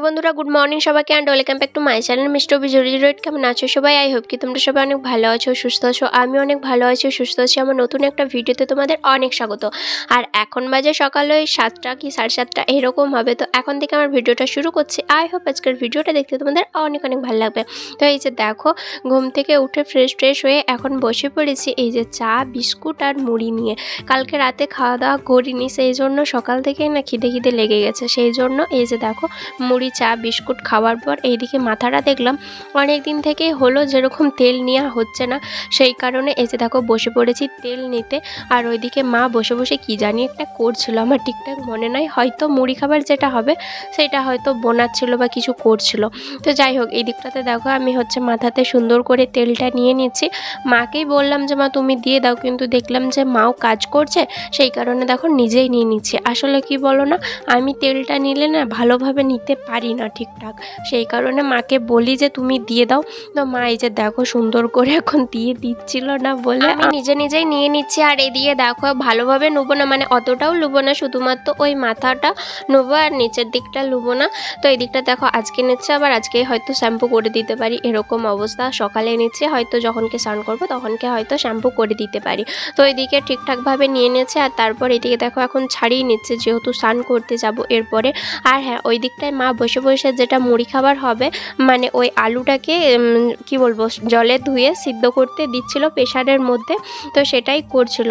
Hello বন্ধুরা, good morning সবাইকে and welcome back to my channel mister Bijuri road. কেমন আছো সবাই? আই হোপ কি তোমরা সবাই অনেক ভালো আছো, সুস্থ আছো। আমি অনেক ভালো আছি, সুস্থ আছি। আমার নতুন একটা ভিডিওতে তোমাদের অনেক স্বাগত। আর এখন বাজে সকাল ওই 7টা কি 7:30 এরকম হবে। তো এখন থেকে আমার ভিডিওটা শুরু করছি। আই হোপ আজকের ভিডিওটা দেখতে তোমাদের অনেক অনেক ভালো লাগবে। তো এই যে দেখো, ঘুম থেকে উঠে ফ্রেশ হয়ে এখন বসে পড়েছি এই যে চা, বিস্কুট আর মুড়ি নিয়ে। কালকে রাতে খাওয়া দাওয়া করিনি, সেই জন্য সকাল থেকেই না খিদে লেগে গেছে। সেই জন্য এই যে দেখো, মুড়ি, চা, বিস্কুট খাওয়ার পর এইদিকে মাথাটা দেখলাম অনেক দিন থেকেই হলো যেরকম তেল নেওয়া হচ্ছে না, সেই কারণে এই যে দেখো বসে পড়েছি তেল নিতে। আর ওইদিকে মা বসে বসে কি জানি একটা করছিল, আমার ঠিকঠাক মনে নাই, হয়তো মুড়ি খাবার যেটা হবে সেটা হয়তো বোনাচ্ছিল বা কিছু করছিল। তো যাই হোক, এই দিকটাতে দেখো আমি হচ্ছে মাথাতে সুন্দর করে তেলটা নিয়ে নিচ্ছি। মাকেই বললাম যে মা তুমি দিয়ে দাও, কিন্তু দেখলাম যে মাও কাজ করছে, সেই কারণে দেখো নিজেই নিয়ে নিচ্ছি। আসলে কি বলো না, আমি তেলটা নিলে না ভালোভাবে নিতে পারি না ঠিকঠাক, সেই কারণে মাকে বলি যে তুমি দিয়ে দাও। তো মা এই যে দেখো সুন্দর করে এখন দিয়ে দিচ্ছিল না বলে আমি নিজেই নিয়ে নিচ্ছি। আর এদিকে দেখো ভালোভাবে নেবো না, মানে অতটাও লুবো না, শুধুমাত্র ওই মাথাটা নেবো আর নিচের দিকটা লুবো না। তো এই দিকটা দেখো আজকে নিচ্ছে, আবার আজকে হয়তো শ্যাম্পু করে দিতে পারি, এরকম অবস্থা। সকালে নিচ্ছে, হয়তো যখনকে স্নান করবো তখনকে হয়তো শ্যাম্পু করে দিতে পারি। তো এদিকে ঠিকঠাকভাবে নিয়ে নিচ্ছে। আর তারপর এদিকে দেখো এখন ছাড়িয়ে নিচ্ছে, যেহেতু স্নান করতে যাব এরপরে। আর হ্যাঁ, ওই দিকটায় মা বসে বসে যেটা মুড়ি খাবার হবে, মানে ওই আলুটাকে কি বলবো জলে ধুয়ে সিদ্ধ করতে দিচ্ছিল প্রেশারের মধ্যে, তো সেটাই করছিল।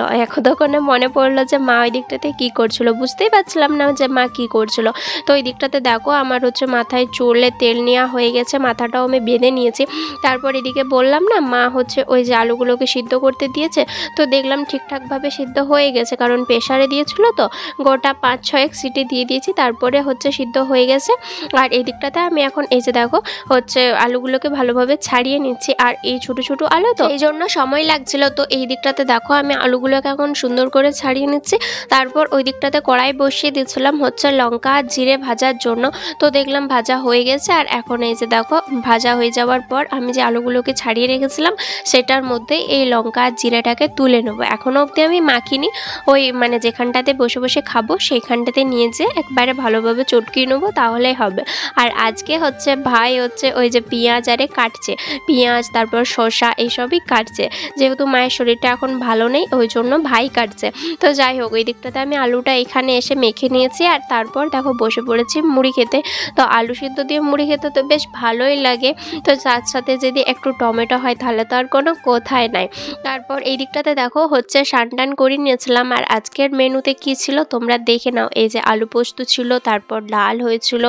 তখন মনে পড়লো যে মা ওই দিকটাতে কী করছিল, বুঝতেই পারছিলাম না যে মা কী করছিল। তো ওই দিকটাতে দেখো আমার হচ্ছে মাথায় চুলে তেল নেওয়া হয়ে গেছে, মাথাটাও আমি বেঁধে নিয়েছি। তারপর এদিকে বললাম না, মা হচ্ছে ওই যে আলুগুলোকে সিদ্ধ করতে দিয়েছে, তো দেখলাম ঠিকঠাকভাবে সিদ্ধ হয়ে গেছে, কারণ প্রেশারে দিয়েছিল তো গোটা 5-6 সিটি দিয়ে দিয়েছি, তারপরে হচ্ছে সিদ্ধ হয়ে গেছে। আর এই দিকটাতে আমি এখন এই যে দেখো হচ্ছে আলুগুলোকে ভালোভাবে ছাড়িয়ে নিচ্ছি। আর এই ছোটো ছোটো আলু তো এই জন্য সময় লাগছিল। তো এই দিকটাতে দেখো আমি আলুগুলোকে এখন সুন্দর করে ছাড়িয়ে নিচ্ছি। তারপর ওই দিকটাতে কড়াই বসিয়ে দিয়েছিলাম হচ্ছে লঙ্কা আর জিরে ভাজার জন্য। তো দেখলাম ভাজা হয়ে গেছে। আর এখন এই যে দেখো ভাজা হয়ে যাওয়ার পর আমি যে আলুগুলোকে ছাড়িয়ে রেখেছিলাম সেটার মধ্যে এই লঙ্কা আর জিরেটাকে তুলে নেবো। এখনও অবধি আমি মাখিনি, ওই মানে যেখানটাতে বসে বসে খাবো সেইখানটাতে নিয়ে যেয়ে একবারে ভালোভাবে চটকিয়ে নেবো, তাহলেই হবে। আর আজকে হচ্ছে ভাই হচ্ছে ওই যে পেঁয়াজ আরে কাটছে, পেঁয়াজ তারপর শসা এইসবই কাটছে, যেহেতু মায়ের শরীরটা এখন ভালো নেই ওই জন্য ভাই কাটছে। তো যাই হোক, ওই দিকটাতে আমি আলুটা এখানে এসে মেখে নিয়েছি। আর তারপর দেখো বসে পড়েছি মুড়ি খেতে। তো আলু সিদ্ধ দিয়ে মুড়ি খেতে তো বেশ ভালোই লাগে, তো তার সাথে যদি একটু টমেটো হয় তাহলে তো আর কোনো কথাই নাই। তারপর এই দিকটাতে দেখো হচ্ছে স্নান করে নিয়েছিলাম। আর আজকের মেনুতে কি ছিল তোমরা দেখে নাও। এই যে আলু পোস্ত ছিল, তারপর ডাল হয়েছিল,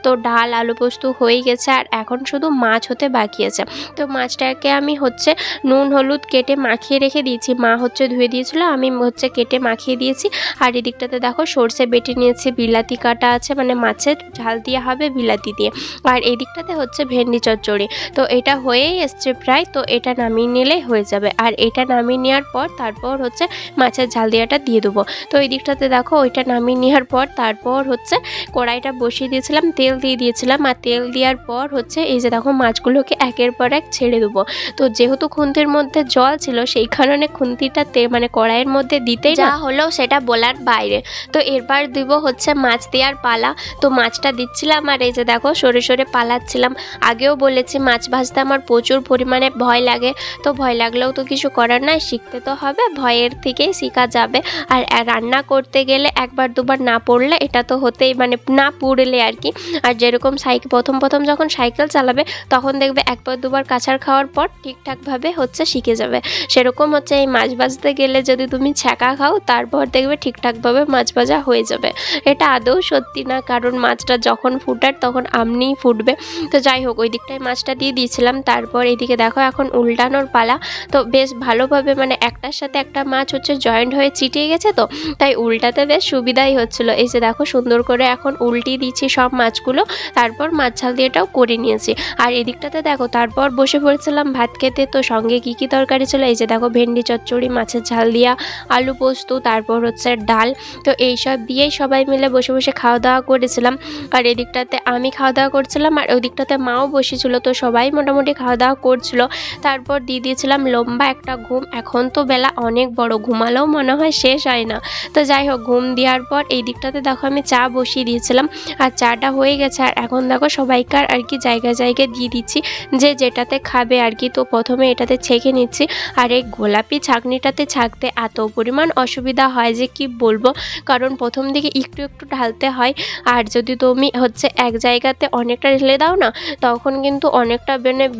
তো ডাল আলু পোস্ত হয়ে গেছে। আর এখন শুধু মাছ হতে বাকি আছে। তো মাছটাকে আমি হচ্ছে নুন হলুদ কেটে মাখিয়ে রেখে দিয়েছি, মা হচ্ছে ধুয়ে দিয়েছিল, আমি হচ্ছে কেটে মাখিয়ে দিয়েছি। আর এদিকটাতে দেখো সর্ষে বেটে নিয়েছি, বিলাতি কাটা আছে, মানে মাছের ঝাল দিয়ে হবে বিলাতি দিয়ে। আর এই দিকটাতে হচ্ছে ভেন্ডি চচ্চড়ি। তো এটা হয়েই এসছে প্রায়, তো এটা নামিয়ে নিলেই হয়ে যাবে। আর এটা নামিয়ে নেওয়ার পর তারপর হচ্ছে মাছের ঝাল দিয়াটা দিয়ে দেবো। তো এই দিকটাতে দেখো ওইটা নামিয়ে নেওয়ার পর তারপর হচ্ছে কড়াইটা বসিয়ে দিয়েছিলাম, তেল দিয়ে দিয়েছিলাম। আর তেল দেওয়ার পর হচ্ছে এই যে দেখো মাছগুলোকে একের পর এক ছেড়ে দেবো। তো যেহেতু খুন্তির মধ্যে জল ছিল সেই কারণে খুন্তিটা মানে কড়াইয়ের মধ্যে দিতেই যা হলো সেটা বলার বাইরে। তো এরপর দিব হচ্ছে মাছ দেওয়ার পালা। তো মাছটা দিচ্ছিলাম আর এই যে দেখো সরে পালাচ্ছিলাম। আগেও বলেছি মাছ ভাজতে আমার প্রচুর পরিমাণে ভয় লাগে, তো ভয় লাগলেও তো কিছু করার নাই, শিখতে তো হবে, ভয়ের থেকেই শেখা যাবে। আর রান্না করতে গেলে একবার দুবার না পড়লে এটা তো হতেই, মানে না পুড়লে আর কি। আর যেরকম প্রথম যখন সাইকেল চালাবে তখন দেখবে একবার দুবার কাছাড় খাওয়ার পর ঠিকঠাকভাবে হচ্ছে শিখে যাবে, সেরকম হচ্ছে এই মাছ ভাজতে গেলে যদি তুমি ছ্যাঁকা খাও তারপর দেখবে ঠিকঠাকভাবে মাছ ভাজা হয়ে যাবে। এটা আদৌ সত্যি না, কারণ মাছটা যখন ফুটার তখন আমনিই ফুটবে। তো যাই হোক, ওই দিকটায় মাছটা দিয়ে দিয়েছিলাম। তারপর এইদিকে দেখো এখন উল্টানোর পালা। তো বেশ ভালোভাবে মানে একটার সাথে একটা মাছ হচ্ছে জয়েন্ট হয়ে চিটিয়ে গেছে, তো তাই উল্টাতে বেশ সুবিধাই হচ্ছিলো। এই যে দেখো সুন্দর করে এখন উল্টিয়ে দিচ্ছি সব মাছগুলো। তারপর মাছ ঝাল দিয়েটাও করে নিয়েছি। আর এদিকটাতে দেখো তারপর বসে পড়েছিলাম ভাত খেতে। তো সঙ্গে কী তরকারি ছিল, এই যে দেখো ভেন্ডি চচ্চড়ি, মাছের ঝাল দিয়া, আলু পোস্ত, তারপর হচ্ছে ডাল। তো এইসব দিয়েই সবাই মিলে বসে বসে খাওয়া দাওয়া করেছিলাম। আর এদিকটাতে আমি খাওয়া দাওয়া করছিলাম আর ওই দিকটাতে মাও বসেছিল, তো সবাই মোটামুটি খাওয়া দাওয়া করছিল। তারপর দিয়ে দিয়েছিলাম লম্বা একটা ঘুম। এখন তো বেলা অনেক বড়, ঘুমালেও মনে হয় শেষ হয় না। তো যাই হোক, ঘুম দেওয়ার পর এই দিকটাতে দেখো আমি চা বসিয়ে দিয়েছিলাম। আর চাটা হয়ে হয়ে গেছে। আর এখন দেখো সবাইকার আর কি জায়গায় জায়গায় দিয়ে দিচ্ছি, যে যেটাতে খাবে আর কি। তো প্রথমে এটাতে ছেঁকে নিচ্ছি। আর এই গোলাপি ছাঁকনিটাতে ছাঁকতে এত পরিমাণ অসুবিধা হয় যে কি বলবো, কারণ প্রথম দিকে একটু একটু ঢালতে হয়। আর যদি তুমি হচ্ছে এক জায়গাতে অনেকটা ঢেলে দাও না, তখন কিন্তু অনেকটা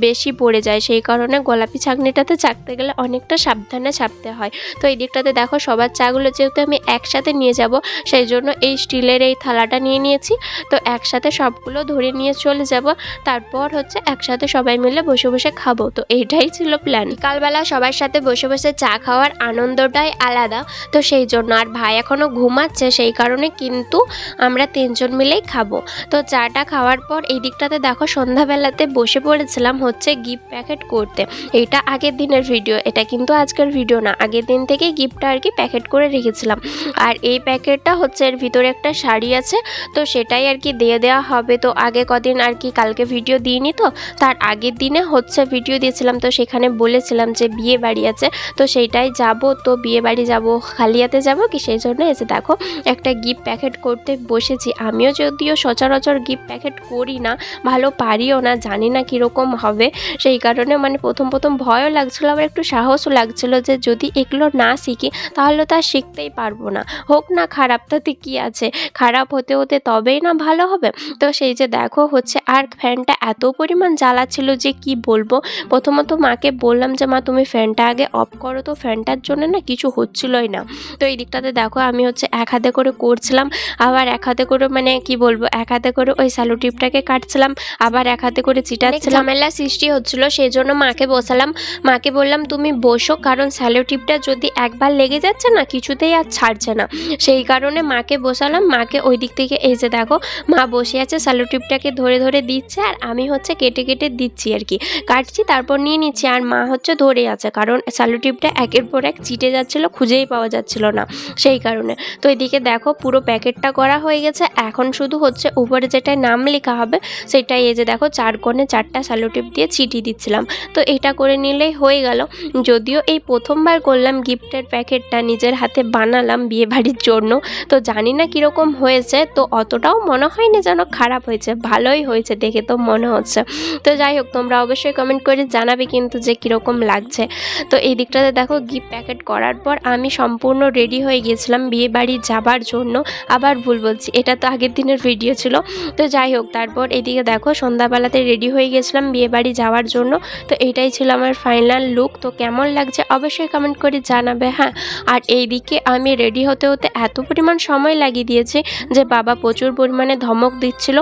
বেশি পড়ে যায়। সেই কারণে গোলাপি ছাঁকনিটাতে ছাঁকতে গেলে অনেকটা সাবধানে ছাঁকতে হয়। তো এই দিকটাতে দেখো সবার চাগুলো যেহেতু আমি একসাথে নিয়ে যাব, সেই জন্য এই স্টিলের এই থালাটা নিয়ে নিয়েছি। তো একসাথে সবগুলো ধরে নিয়ে চলে যাব, তারপর হচ্ছে একসাথে সবাই মিলে বসে বসে খাবো। তো এইটাই ছিল প্ল্যান। বিকালবেলা সবার সাথে বসে বসে চা খাওয়ার আনন্দটাই আলাদা। তো সেই জন্য, আর ভাই এখনও ঘুমাচ্ছে, সেই কারণে কিন্তু আমরা 3 জন মিলেই খাবো। তো চাটা খাওয়ার পর এই দিকটাতে দেখো সন্ধ্যাবেলাতে বসে পড়েছিলাম হচ্ছে গিফট প্যাকেট করতে। এটা আগের দিনের ভিডিও, এটা কিন্তু আজকের ভিডিও না। আগের দিন থেকেই গিফটটা আর কি প্যাকেট করে রেখেছিলাম। আর এই প্যাকেটটা হচ্ছে এর ভিতরে একটা শাড়ি আছে, তো সেটাই আর কি দিয়ে দেওয়া হবে। তো আগে কদিন আর কি কালকে ভিডিও দিইনি, তো তার আগের দিনে হচ্ছে ভিডিও দিয়েছিলাম। তো সেখানে বলেছিলাম যে বিয়ে বাড়ি আছে, তো সেইটাই যাব। তো বিয়ে বাড়ি যাব, খালিয়াতে যাব কি, সেই জন্য এসে দেখো একটা গিফট প্যাকেট করতে বসেছি। আমিও যদিও সচরাচর গিফট প্যাকেট করি না, ভালো পারিও না, জানি না কীরকম হবে। সেই কারণে মানে প্রথম ভয়ও লাগছিলো, আবার একটু সাহসও লাগছিলো যে যদি এগুলো না শিখি তাহলে তো আর শিখতেই পারবো না। হোক না খারাপ, তাতে কী আছে, খারাপ হতে হতে তবেই না ভালো হবে। তো সেই যে দেখো হচ্ছে, আর ফ্যানটা এত পরিমাণ জ্বালা ছিল যে কি বলবো। প্রথমত মাকে বললাম যে মা তুমি ফ্যানটা আগে অফ করো, তো ফ্যানটার জন্য না কিছু হচ্ছিলই না। তো এই দিকটাতে দেখো আমি হচ্ছে এক হাতে করে করছিলাম, আবার এক হাতে করে মানে কি বলবো, এক হাতে করে ওই স্যালো টিপটাকে কাটছিলাম, আবার এক হাতে করে চিটাচ্ছিলাম। ঝামেলা সৃষ্টি হচ্ছিল, সেই জন্য মাকে বসালাম। মাকে বললাম তুমি বসো, কারণ স্যালো টিপটা যদি একবার লেগে যাচ্ছে না, কিছুতেই আর ছাড়ছে না। সেই কারণে মাকে বসালাম। মাকে ওই দিক থেকে এই যে দেখো মা বসে আছে, স্যালো টিপটাকে ধরে ধরে দিচ্ছে, আর আমি হচ্ছে কেটে কেটে দিচ্ছি আর কি, কাটছি তারপর নিয়ে নিচ্ছি। আর মা হচ্ছে ধরে আছে, কারণ স্যালো টিপটা একের পর এক চিটে যাচ্ছিল, খুঁজেই পাওয়া যাচ্ছিল না, সেই কারণে। তো এদিকে দেখো পুরো প্যাকেটটা করা হয়ে গেছে। এখন শুধু হচ্ছে উপরে যেটায় নাম লেখা হবে সেটাই এই যে দেখো 4 কোণে 4টা স্যালো টিপ দিয়ে চিটি দিচ্ছিলাম। তো এটা করে নিলেই হয়ে গেল। যদিও এই প্রথমবার করলাম গিফটের প্যাকেটটা, নিজের হাতে বানালাম বিয়ে বাড়ির জন্য। তো জানি না কীরকম হয়েছে, তো অতটাও মনে হয়নি যেন খারাপ হয়েছে, ভালোই হয়েছে দেখে তো মনে হচ্ছে। তো যাই হোক, তোমরা অবশ্যই কমেন্ট করে জানাবে কিন্তু যে কীরকম লাগছে। তো এই দিকটাতে দেখো গিফট প্যাকেট করার পর আমি সম্পূর্ণ রেডি হয়ে গিয়েছিলাম বিয়ে বাড়ি যাবার জন্য। আবার ভুল বলছি, এটা তো আগের দিনের ভিডিও ছিল। তো যাই হোক, তারপর এদিকে দেখো সন্ধ্যাবেলাতে রেডি হয়ে গেছিলাম বিয়ে বাড়ি যাওয়ার জন্য। তো এইটাই ছিল আমার ফাইনাল লুক। তো কেমন লাগছে অবশ্যই কমেন্ট করে জানাবে। হ্যাঁ, আর এইদিকে আমি রেডি হতে হতে এত পরিমাণ সময় লাগিয়ে দিয়েছি যে বাবা প্রচুর পরিমাণে ধমক দিচ্ছিল,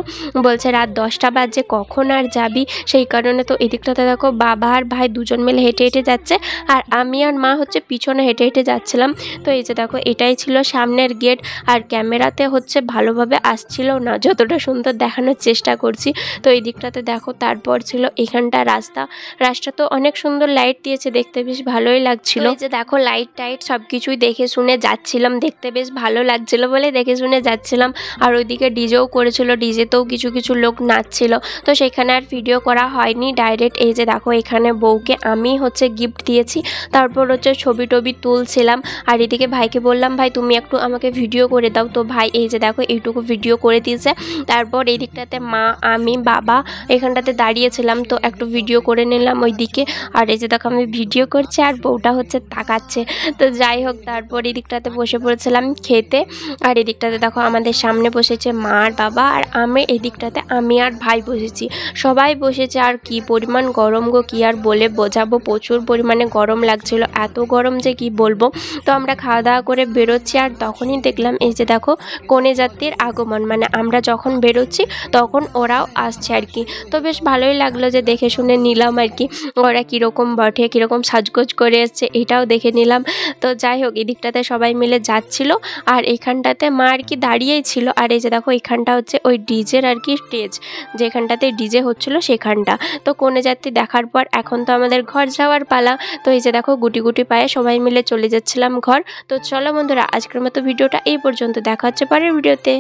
বলছে রাত 10টা বাজে, কখন আর যাবি। সেই কারণে তো এদিকটাতে দেখো বাবা আর ভাই দুজন মিলে হেঁটে হেঁটে যাচ্ছে, আর আমি আর মা হচ্ছে পিছনে হেঁটে হেঁটে যাচ্ছিলাম। তো এই যে দেখো এটাই ছিল সামনের গেট। আর ক্যামেরাতে হচ্ছে ভালোভাবে আসছিল না, যতটা সুন্দর দেখানোর চেষ্টা করছি। তো এই দিকটাতে দেখো তারপর ছিল এখানটা রাস্তা তো অনেক সুন্দর লাইট দিয়েছে, দেখতে বেশ ভালোই লাগছিল। এই যে দেখো লাইট টাইট সব কিছুই দেখে শুনে যাচ্ছিলাম, দেখতে বেশ ভালো লাগছিল বলে দেখে শুনে যাচ্ছিলাম। আর ওইদিকে ডিজেও করেছিল, ডিজেতেও কিছু কিছু লোক নাচছিল। তো সেখানে আর ভিডিও করা হয়নি, ডাইরেক্ট এই যে দেখো এখানে বউকে আমি হচ্ছে গিফট দিয়েছি, তারপর হচ্ছে ছবি টবি তুলছিলাম। আর এদিকে ভাইকে বললাম ভাই তুমি একটু আমাকে ভিডিও করে দাও। তো ভাই এই যে দেখো এইটুকু ভিডিও করে দিয়েছে। তারপর এই দিকটাতে মা, আমি, বাবা এখানটাতে দাঁড়িয়েছিলাম, তো একটু ভিডিও করে নিলাম ওই দিকে। আর এই যে দেখো আমি ভিডিও করছি আর বউটা হচ্ছে তাকাচ্ছে। তো যাই হোক, তারপর এই দিকটাতে বসে পড়েছিলাম খেতে। আর এই দিকটাতে দেখো আমাদের সামনে বসেছে মা আর বাবা, আর আমি এই দিকটাতে আমি আর ভাই বসেছি, সবাই বসেছে। আর কি পরিমাণ গরম গো, কি আর বলে বোঝাবো, প্রচুর পরিমাণে গরম লাগছিল, এত গরম যে কি বলবো। তো আমরা খাওয়া দাওয়া করে বেরোচ্ছি, আর তখনই দেখলাম এই যে দেখো কনে যাত্রীর আগমন, মানে আমরা যখন বেরোচ্ছি তখন ওরাও আসছে আর কি। তো বেশ ভালোই লাগলো যে দেখে শুনে নিলাম আর কি, ওরা কীরকম বটে, কীরকম সাজগোজ করে এসছে এটাও দেখে নিলাম। তো যাই হোক, এদিকটাতে সবাই মিলে যাচ্ছিল, আর এখানটাতে মা আর কি দাঁড়িয়েই ছিল। আর এই যে দেখো এখানটা হচ্ছে ওই ডিজের আর কি স্টেজ, যেখানটাতে ডিজে হচ্ছিল সেখানটা। তো কনে যাত্রী দেখার পর এখন তো আমাদের ঘর যাওয়ার পালা। তো এই যে দেখো গুটি গুটি পায়ে সবাই মিলে চলে যাচ্ছিলাম ঘর। তো চলো বন্ধুরা, আজকের মতো ভিডিওটা এই পর্যন্ত, দেখা হচ্ছে পরের ভিডিওতে।